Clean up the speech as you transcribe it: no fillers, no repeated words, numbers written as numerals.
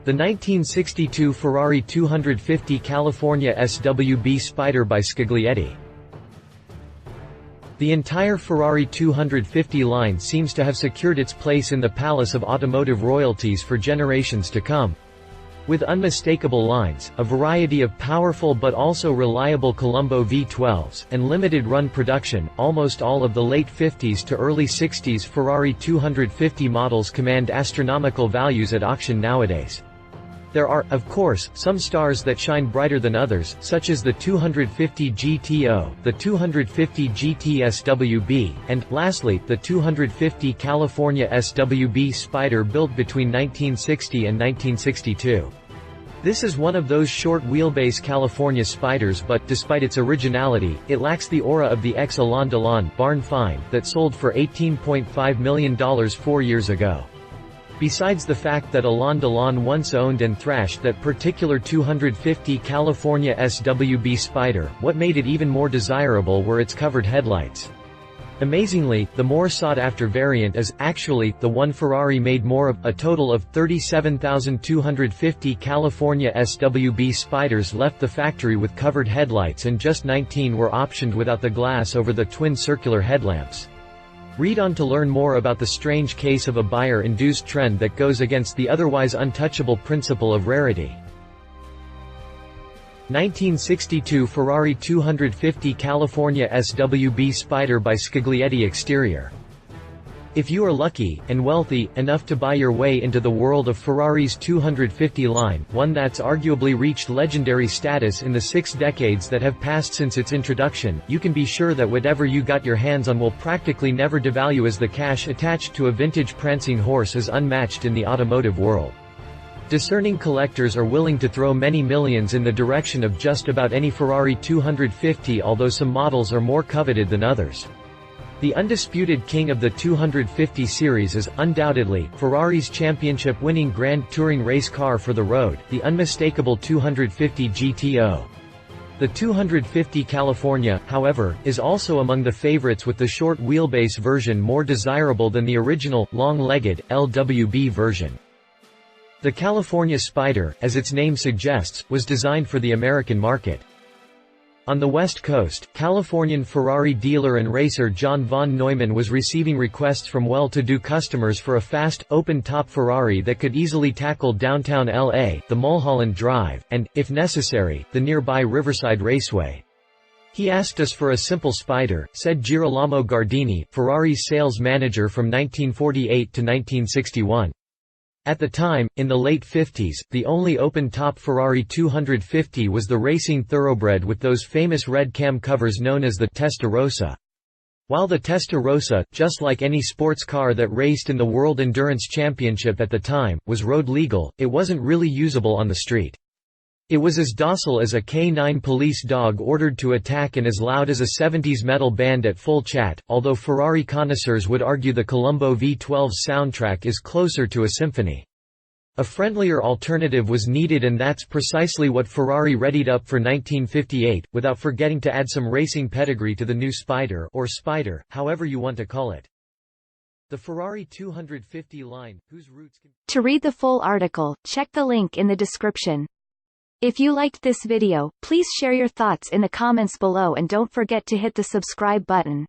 The 1962 Ferrari 250 California SWB Spider by Scaglietti. The entire Ferrari 250 line seems to have secured its place in the palace of automotive royalties for generations to come. With unmistakable lines, a variety of powerful but also reliable Colombo V-12s, and limited-run production, almost all of the late 50s to early 60s Ferrari 250 models command astronomical values at auction nowadays. There are, of course, some stars that shine brighter than others, such as the 250 GTO, the 250 GT SWB, and, lastly, the 250 California SWB Spider built between 1960 and 1962. This is one of those short-wheelbase California Spiders but, despite its originality, it lacks the aura of the ex-Alain Delon barn find that sold for $18.5 million 4 years ago. Besides the fact that Alain Delon once owned and thrashed that particular 250 California SWB Spider, what made it even more desirable were its covered headlights. Amazingly, the more sought-after variant is, actually, the one Ferrari made more of. A total of 37,250 California SWB Spiders left the factory with covered headlights and just 19 were optioned without the glass over the twin circular headlamps. Read on to learn more about the strange case of a buyer-induced trend that goes against the otherwise untouchable principle of rarity. 1962 Ferrari 250 California SWB Spider by Scaglietti. Exterior. If you are lucky, and wealthy, enough to buy your way into the world of Ferrari's 250 line, one that's arguably reached legendary status in the 6 decades that have passed since its introduction, you can be sure that whatever you got your hands on will practically never devalue, as the cash attached to a vintage prancing horse is unmatched in the automotive world. Discerning collectors are willing to throw many millions in the direction of just about any Ferrari 250, although some models are more coveted than others. The undisputed king of the 250 series is, undoubtedly, Ferrari's championship-winning Grand Touring race car for the road, the unmistakable 250 GTO. The 250 California, however, is also among the favorites, with the short wheelbase version more desirable than the original, long-legged, LWB version. The California Spider, as its name suggests, was designed for the American market. On the West Coast, Californian Ferrari dealer and racer John von Neumann was receiving requests from well-to-do customers for a fast, open-top Ferrari that could easily tackle downtown LA, the Mulholland Drive, and, if necessary, the nearby Riverside Raceway. "He asked us for a simple Spider," said Girolamo Gardini, Ferrari's sales manager from 1948 to 1961. At the time, in the late 50s, the only open-top Ferrari 250 was the racing thoroughbred with those famous red cam covers known as the Testarossa. While the Testarossa, just like any sports car that raced in the World Endurance Championship at the time, was road legal, it wasn't really usable on the street. It was as docile as a K9 police dog ordered to attack and as loud as a 70s metal band at full chat, although Ferrari connoisseurs would argue the Colombo V-12s soundtrack is closer to a symphony. A friendlier alternative was needed, and that's precisely what Ferrari readied up for 1958, without forgetting to add some racing pedigree to the new Spider, or Spider, however you want to call it. The Ferrari 250 line, whose roots can... To read the full article, check the link in the description. If you liked this video, please share your thoughts in the comments below and don't forget to hit the subscribe button.